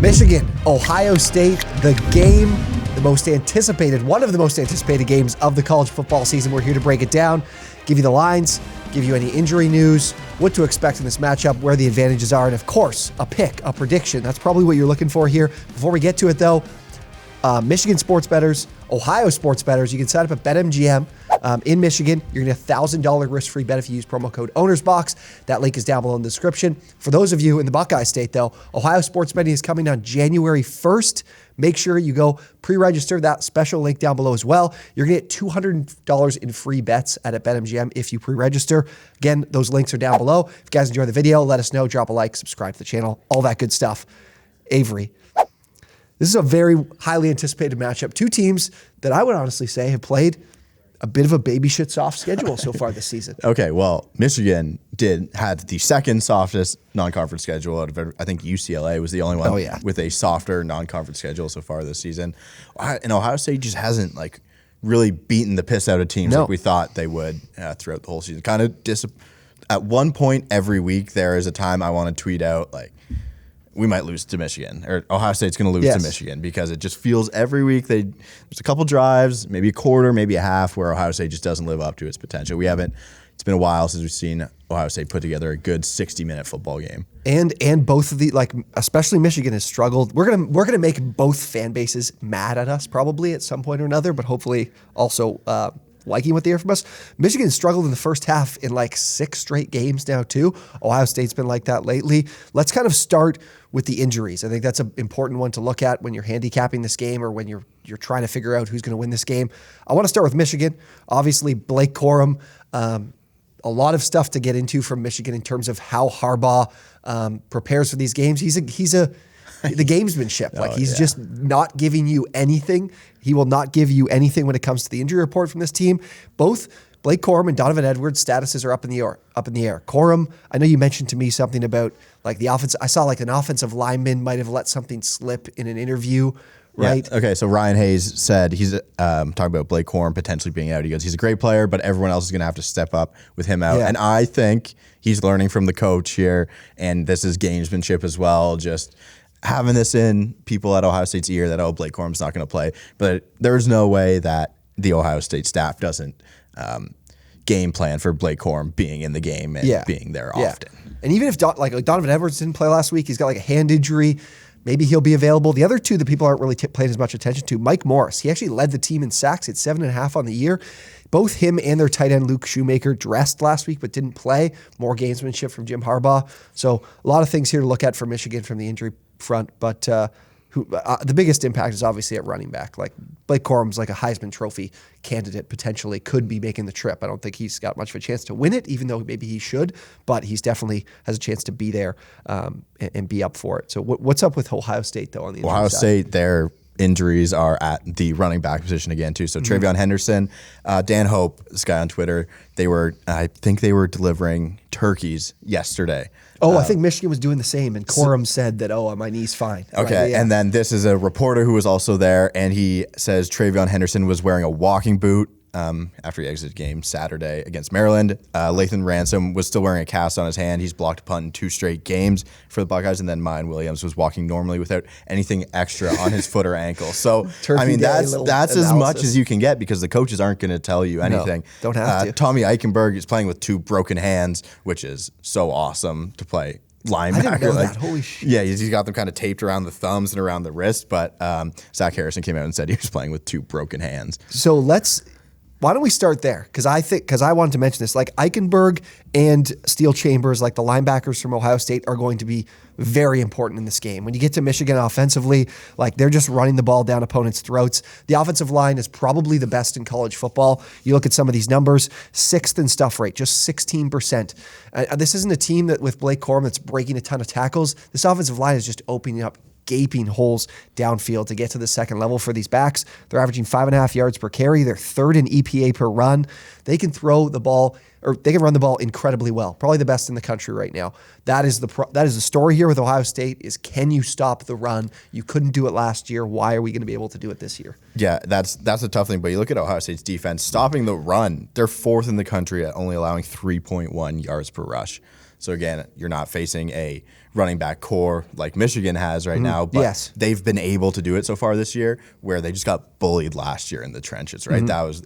Michigan, Ohio State, the game, one of the most anticipated games of the college football season. We're here to break it down, give you the lines, give you any injury news, what to expect in this matchup, where the advantages are, and of course, a pick, a prediction. That's probably what you're looking for here. Before we get to it though, Michigan sports bettors, Ohio sports bettors, you can sign up at BetMGM in Michigan. You're going to get a $1,000 risk-free bet if you use promo code OwnersBox. That link is down below in the description. For those of you in the Buckeye State, though, Ohio sports betting is coming on January 1st. Make sure you go pre-register. That special link down below as well. You're going to get $200 in free bets at BetMGM if you pre-register. Again, those links are down below. If you guys enjoy the video, let us know. Drop a like, subscribe to the channel, all that good stuff. Avery, this is a very highly anticipated matchup. Two teams that I would honestly say have played a bit of a baby shit soft schedule so far this season. Okay, well, Michigan had the second softest non-conference schedule out of, I think UCLA was the only one with a softer non-conference schedule so far this season. And Ohio State just hasn't really beaten the piss out of teams like we thought they would throughout the whole season. At one point every week, there is a time I want to tweet out we might lose to Michigan, or Ohio State's going to lose to Michigan, because it just feels every week there's a couple drives, maybe a quarter, maybe a half, where Ohio State just doesn't live up to its potential. It's been a while since we've seen Ohio State put together a good 60-minute football game. And both of the, especially Michigan has struggled. We're gonna make both fan bases mad at us probably at some point or another, but hopefully also liking what they hear from us. Michigan struggled in the first half in 6 straight games now too. Ohio State's been like that lately. Let's kind of start with the injuries. I think that's an important one to look at when you're handicapping this game or when you're trying to figure out who's going to win this game. I want to start with Michigan. Obviously, Blake Corum. A lot of stuff to get into from Michigan in terms of how Harbaugh prepares for these games. He's the gamesmanship. He's just not giving you anything. He will not give you anything when it comes to the injury report from this team. Both Blake Corum and Donovan Edwards' statuses are up in the air. Corum, I know you mentioned to me something about the offense. I saw an offensive lineman might have let something slip in an interview, right? Yeah. Okay, so Ryan Hayes said he's talking about Blake Corum potentially being out. He goes, he's a great player, but everyone else is going to have to step up with him out. Yeah. And I think he's learning from the coach here, and this is gamesmanship as well, just having this in people at Ohio State's ear that, Blake Corum's not going to play. But there's no way that the Ohio State staff doesn't game plan for Blake Corum being in the game and being there often. And even if Donovan Edwards didn't play last week, he's got a hand injury. Maybe he'll be available. The other two that people aren't really paying as much attention to, Mike Morris. He actually led the team in sacks at 7.5 on the year. Both him and their tight end Luke Shoemaker dressed last week but didn't play. More gamesmanship from Jim Harbaugh. So a lot of things here to look at for Michigan from the injury front. But the biggest impact is obviously at running back. Blake Corum's a Heisman Trophy candidate, potentially could be making the trip. I don't think he's got much of a chance to win it, even though maybe he should, but he's definitely has a chance to be there and be up for it. So what's up with Ohio State, though, on the injury Ohio side? State, their injuries are at the running back position again, too. So Travion Henderson, Dan Hope, this guy on Twitter, I think they were delivering turkeys yesterday. I think Michigan was doing the same, and Corum said that, my knee's fine. Okay, right? Yeah. And then this is a reporter who was also there, and he says Travion Henderson was wearing a walking boot after he exited the game Saturday against Maryland. Lathan Ransom was still wearing a cast on his hand. He's blocked a punt in 2 straight games for the Buckeyes, and then Mayan Williams was walking normally without anything extra on his foot or ankle. So, that's as much as you can get because the coaches aren't going to tell you anything. No, don't have to. Tommy Eichenberg is playing with 2 broken hands, which is so awesome to play linebacker. I didn't know that. Holy shit. Yeah, he's got them kind of taped around the thumbs and around the wrist, but Zach Harrison came out and said he was playing with 2 broken hands. So why don't we start there? Because I wanted to mention this. Eichenberg and Steel Chambers, the linebackers from Ohio State, are going to be very important in this game. When you get to Michigan offensively, they're just running the ball down opponents' throats. The offensive line is probably the best in college football. You look at some of these numbers, 6th in stuff rate, just 16%. This isn't a team that with Blake Corum that's breaking a ton of tackles. This offensive line is just opening up gaping holes downfield to get to the second level for these backs. They're averaging 5.5 yards per carry. They're 3rd in EPA per run. They can throw the ball or they can run the ball incredibly well, probably the best in the country right now. That is the story here with Ohio State is, can you stop the run? You couldn't do it last year. Why are we going to be able to do it this year? Yeah, that's a tough thing. But you look at Ohio State's defense, stopping the run, they're 4th in the country at only allowing 3.1 yards per rush. So again, you're not facing a running back core like Michigan has right now, but they've been able to do it so far this year, where they just got bullied last year in the trenches, right? That's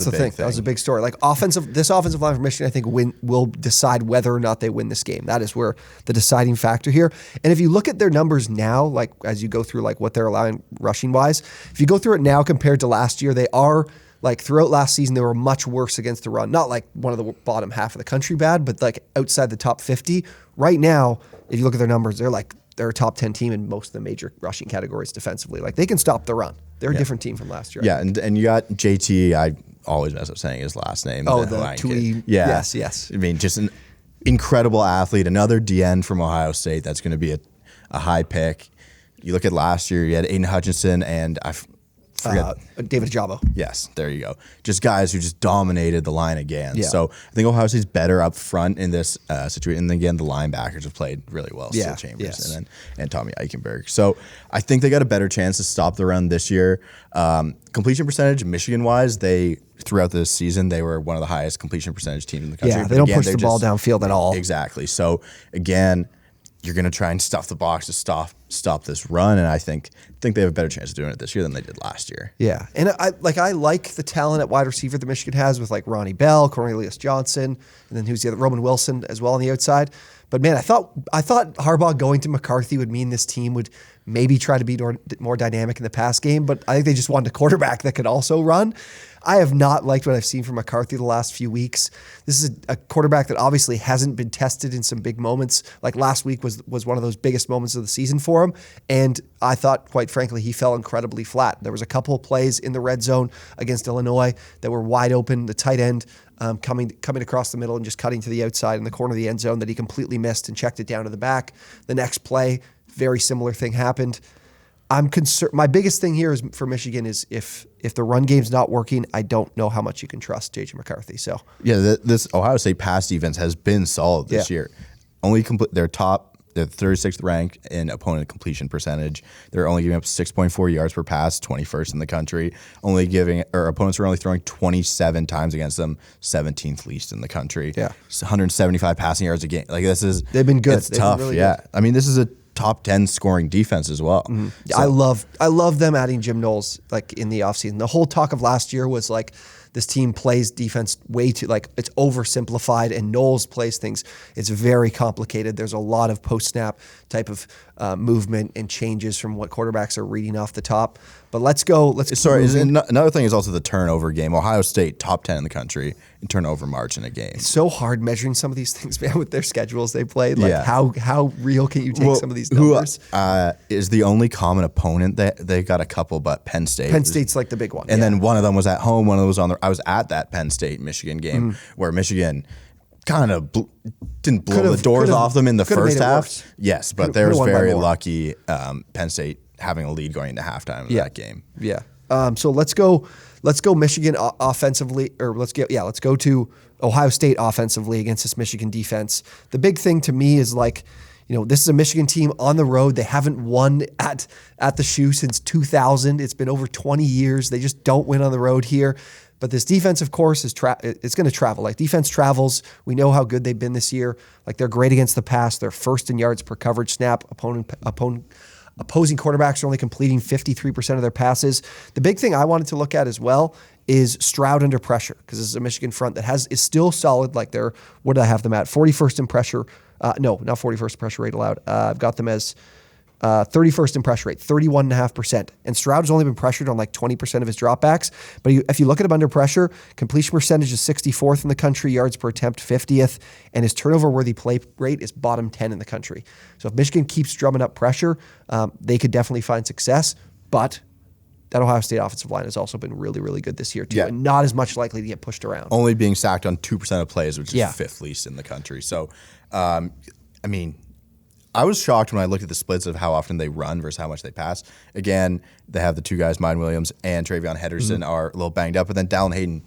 the big thing. That was a big story. Like this offensive line for Michigan, I think will decide whether or not they win this game. That is where the deciding factor here. And if you look at their numbers now, like as you go through like what they're allowing rushing wise, if you go through it now compared to last year, they are. Like throughout last season, they were much worse against the run. Not like one of the bottom half of the country bad, but like outside the top 50. Right now, if you look at their numbers, they're a top 10 team in most of the major rushing categories defensively. Like they can stop the run. They're a different team from last year. Yeah, and you got JT. I always mess up saying his last name. Oh, the Tui. Yeah. Yes. I mean, just an incredible athlete. Another DN from Ohio State. That's going to be a high pick. You look at last year, you had Aiden Hutchinson and David Ajabo. Yes, there you go. Just guys who just dominated the line again. Yeah. So I think Ohio State's better up front in this situation. And again, the linebackers have played really well. Steel Chambers and Tommy Eichenberg. So I think they got a better chance to stop the run this year. Completion percentage, Michigan-wise, throughout this season, they were one of the highest completion percentage teams in the country. Yeah, they don't push the ball downfield at all. Exactly. So again, you're going to try and stuff the box to stop this run, and I think they have a better chance of doing it this year than they did last year. Yeah, and I like the talent at wide receiver that Michigan has with like Ronnie Bell, Cornelius Johnson, and then who's the other, Roman Wilson as well on the outside. But man, I thought Harbaugh going to McCarthy would mean this team would maybe try to be more dynamic in the pass game, but I think they just wanted a quarterback that could also run. I have not liked what I've seen from McCarthy the last few weeks. This is a quarterback that obviously hasn't been tested in some big moments. Like last week was one of those biggest moments of the season for him, and I thought, quite frankly, he fell incredibly flat. There was a couple of plays in the red zone against Illinois that were wide open. The tight end coming across the middle and just cutting to the outside in the corner of the end zone that he completely missed and checked it down to the back. The next play, very similar thing happened. I'm concerned. My biggest thing here is for Michigan is if the run game's not working, I don't know how much you can trust J.J. McCarthy. So this Ohio State pass defense has been solid this year. They're 36th ranked in opponent completion percentage. They're only giving up 6.4 yards per pass, 21st in the country. Opponents are only throwing 27 times against them, 17th least in the country. Yeah, 175 passing yards a game. Like they've been good. It's tough. Really good. I mean, this is a top 10 scoring defense as well. Mm-hmm. So. I love them adding Jim Knowles like in the offseason. The whole talk of last year was like this team plays defense way too, like it's oversimplified, and Knowles plays things. It's very complicated. There's a lot of post-snap type of movement and changes from what quarterbacks are reading off the top. But let's go. Another thing is also the turnover game. Ohio State, top 10 in the country in turnover margin a game. It's so hard measuring some of these things, man, with their schedules they played. Like how real can you take some of these numbers? Who is the only common opponent? They got a couple, but Penn State. Penn State's like the big one. And then one of them was at home, one of them was on the. I was at that Penn State-Michigan game where Michigan kind of didn't blow the doors off them in the first half. Yes, but they was very lucky. Penn State having a lead going into halftime of that game. Yeah. So let's go Michigan offensively, or let's go to Ohio State offensively against this Michigan defense. The big thing to me is like, this is a Michigan team on the road. They haven't won at the Shoe since 2000. It's been over 20 years. They just don't win on the road here. But this defense, of course, it's going to travel. Like defense travels. We know how good they've been this year. Like they're great against the pass. They're first in yards per coverage snap. Opposing quarterbacks are only completing 53% of their passes. The big thing I wanted to look at as well is Stroud under pressure, because this is a Michigan front that is still solid. Like what did I have them at? 41st in pressure. No, not 41st pressure rate allowed. I've got them as 31st in pressure rate, 31.5%. And Stroud has only been pressured on like 20% of his dropbacks. But if you look at him under pressure, completion percentage is 64th in the country, yards per attempt 50th, and his turnover-worthy play rate is bottom 10 in the country. So if Michigan keeps drumming up pressure, they could definitely find success. But that Ohio State offensive line has also been really, really good this year too, and not as much likely to get pushed around. Only being sacked on 2% of plays, which is fifth least in the country. So, I was shocked when I looked at the splits of how often they run versus how much they pass. Again, they have the two guys, Mine Williams and Travion Henderson, are a little banged up, but then Dallin Hayden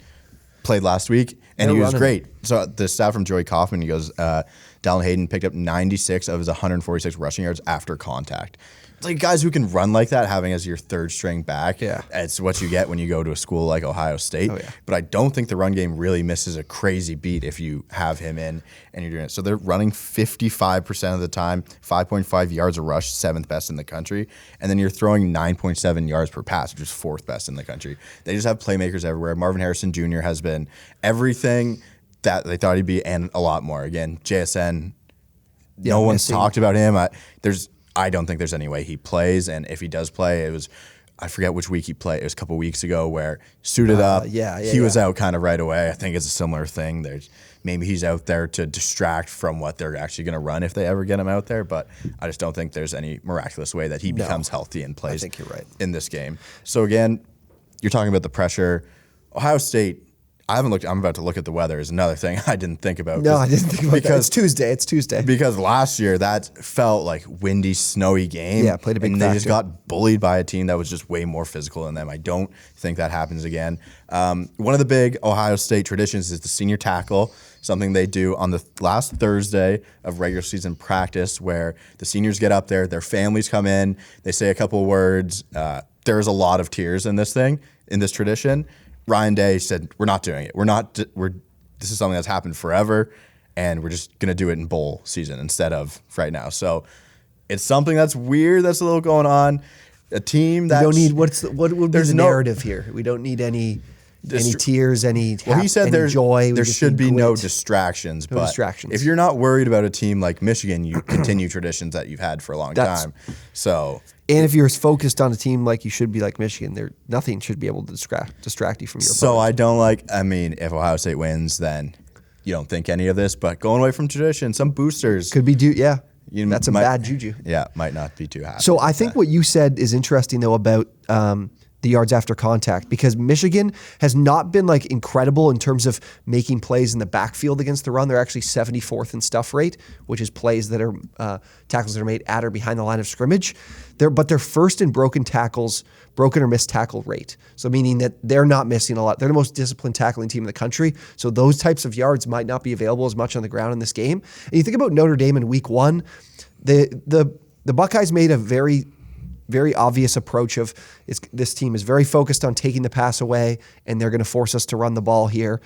played last week, and he was great. So the stat from Joey Kaufman, he goes, Dallin Hayden picked up 96 of his 146 rushing yards after contact. It's like guys who can run like that, having as your third string back. Yeah. It's what you get when you go to a school like Ohio State. Oh, yeah. But I don't think the run game really misses a crazy beat if you have him in and you're doing it. So they're running 55% of the time, 5.5 yards a rush, 7th best in the country. And then you're throwing 9.7 yards per pass, which is 4th best in the country. They just have playmakers everywhere. Marvin Harrison Jr. has been everything that they thought he'd be and a lot more. Again, JSN, no one's talked about him. I don't think there's any way he plays, and if he does play, I forget which week he played. It was a couple weeks ago where suited up. He was out kind of right away. I think it's a similar thing. Maybe he's out there to distract from what they're actually going to run if they ever get him out there, but I just don't think there's any miraculous way that he becomes healthy and plays I think you're right. in this game. So again, you're talking about the pressure. Ohio State, I haven't looked. I'm about to look at the weather. Is another thing I didn't think about. No, I didn't think about that. It's Tuesday. It's Tuesday. Because last year that felt like windy, snowy game. Yeah, played a big factor. They just got bullied by a team that was just way more physical than them. I don't think that happens again. One of the big Ohio State traditions is the senior tackle, something they do on the last Thursday of regular season practice, where the seniors get up there, their families come in, they say a couple of words. There's a lot of tears in this tradition. Ryan Day said, we're not doing it. This is something that's happened forever, and we're just going to do it in bowl season instead of right now. So it's something that's weird that's a little going on. A team that... We don't need... what would be the narrative here? We don't need any tears, he said joy. There should be no distractions. No distractions. If you're not worried about a team like Michigan, you continue traditions that you've had for a long time. So... And if you're focused on a team like you should be, like Michigan, nothing should be able to distract you from your opponent. So I don't if Ohio State wins, then you don't think any of this. But going away from tradition, some boosters could be that's a bad juju. Yeah, might not be too happy. So I think what you said is interesting though about the yards after contact, because Michigan has not been like incredible in terms of making plays in the backfield against the run. They're actually 74th in stuff rate, which is plays that are tackles that are made at or behind the line of scrimmage. But they're first in broken or missed tackle rate. So meaning that they're not missing a lot. They're the most disciplined tackling team in the country. So those types of yards might not be available as much on the ground in this game. And you think about Notre Dame in week one, the Buckeyes made a very obvious approach of this team is very focused on taking the pass away, and they're going to force us to run the ball here.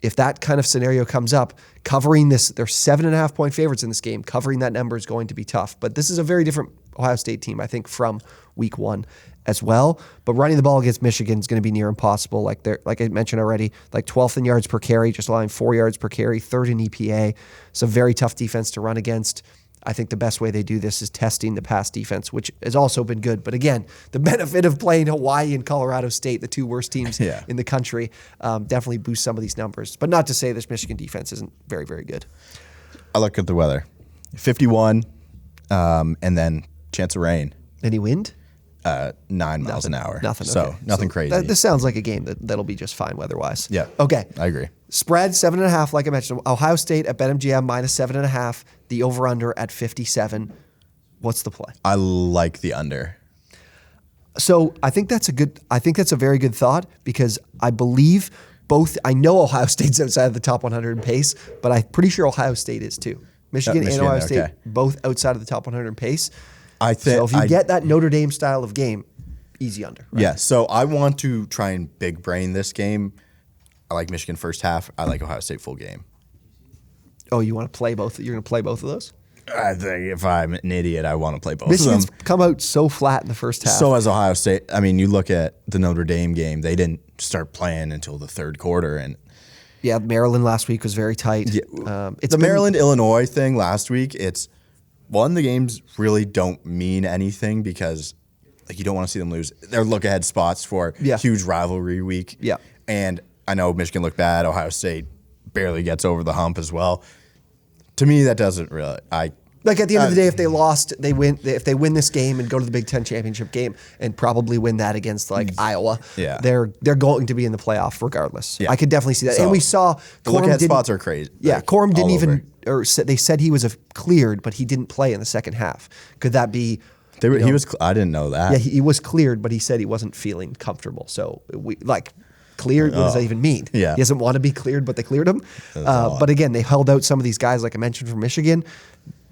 If that kind of scenario comes up, covering this, they're 7.5 point favorites in this game. Covering that number is going to be tough. But this is a very different Ohio State team, I think, from week one as well. But running the ball against Michigan is going to be near impossible. Like I mentioned already, like 12th in yards per carry, just allowing 4 yards per carry, 3rd in EPA. It's a very tough defense to run against. I think the best way they do this is testing the pass defense, which has also been good. But again, the benefit of playing Hawaii and Colorado State, the two worst teams in the country, definitely boosts some of these numbers. But not to say this Michigan defense isn't very, very good. I look at the weather. 51, and then chance of rain. Any wind? 9 miles an hour. Nothing. So okay. Nothing crazy. This sounds like a game that'll be just fine weather-wise. Yeah. Okay. I agree. Spread 7.5, like I mentioned. Ohio State at BetMGM minus 7.5. The over/under at 57. What's the play? I like the under. So I think that's a very good thought, because I believe I know Ohio State's outside of the top 100 in pace, but I'm pretty sure Ohio State is too. Michigan and Ohio State both outside of the top 100 in pace. I think so. If you get that Notre Dame style of game, easy under. Right? Yeah. So I want to try and big brain this game. I like Michigan first half. I like Ohio State full game. Oh, you want to play both? You're going to play both of those? I think if I'm an idiot, I want to play both Michigan's of them. come out so flat in the first half. So has Ohio State. I mean, you look at the Notre Dame game; they didn't start playing until the third quarter, and Maryland last week was very tight. Yeah, it's the Maryland-Illinois thing last week. It's the games really don't mean anything because you don't want to see them lose. They're look-ahead spots for huge rivalry week. Yeah, and I know Michigan looked bad. Ohio State barely gets over the hump as well. To me, that doesn't really. At the end of the day, if they lost, they win. If they win this game and go to the Big Ten championship game and probably win that against Iowa, they're going to be in the playoff regardless. Yeah. I could definitely see that. So, and we saw the look-ahead spots are crazy. Yeah, Corum didn't even, they said he was cleared, but he didn't play in the second half. Could that be? He was. I didn't know that. Yeah, he was cleared, but he said he wasn't feeling comfortable. So cleared. What does that even mean? Yeah. He doesn't want to be cleared, but they cleared him. But again, they held out some of these guys, like I mentioned, from Michigan,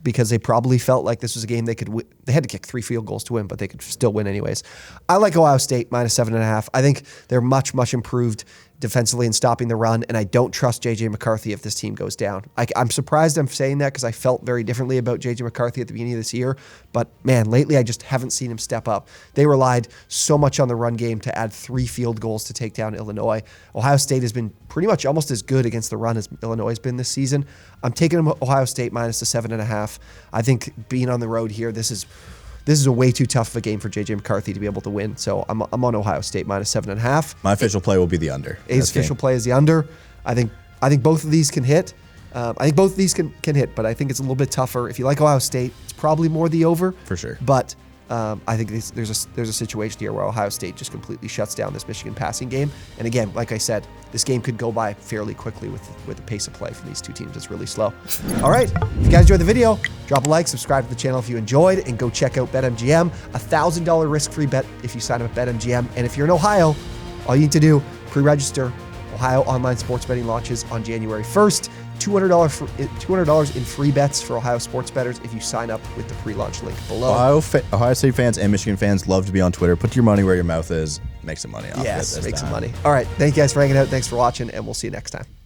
because they probably felt like this was a game they could win. They had to kick 3 field goals to win, but they could still win anyways. I like Ohio State -7.5. I think they're much, much improved defensively in stopping the run, and I don't trust J.J. McCarthy if this team goes down. I'm surprised I'm saying that because I felt very differently about J.J. McCarthy at the beginning of this year, but man, lately I just haven't seen him step up. They relied so much on the run game to add 3 field goals to take down Illinois. Ohio State has been pretty much almost as good against the run as Illinois has been this season. I'm taking Ohio State -7.5. I think being on the road here, this is a way too tough of a game for J.J. McCarthy to be able to win. So I'm on Ohio State -7.5. My official play will be the under. His official play is the under. I think both of these can hit. I think both of these can hit, but I think it's a little bit tougher. If you like Ohio State, it's probably more the over. For sure. But I think there's a situation here where Ohio State just completely shuts down this Michigan passing game. And again, like I said, this game could go by fairly quickly with the pace of play from these two teams. It's really slow. All right, if you guys enjoyed the video, drop a like, subscribe to the channel if you enjoyed, and go check out BetMGM. $1,000 risk-free bet if you sign up at BetMGM. And if you're in Ohio, all you need to do, pre-register. Ohio online sports betting launches on January 1st. $200 in free bets for Ohio sports bettors if you sign up with the pre-launch link below. Ohio State fans and Michigan fans love to be on Twitter. Put your money where your mouth is. Make some money off it. Yes, make some money. All right. Thank you guys for hanging out. Thanks for watching, and we'll see you next time.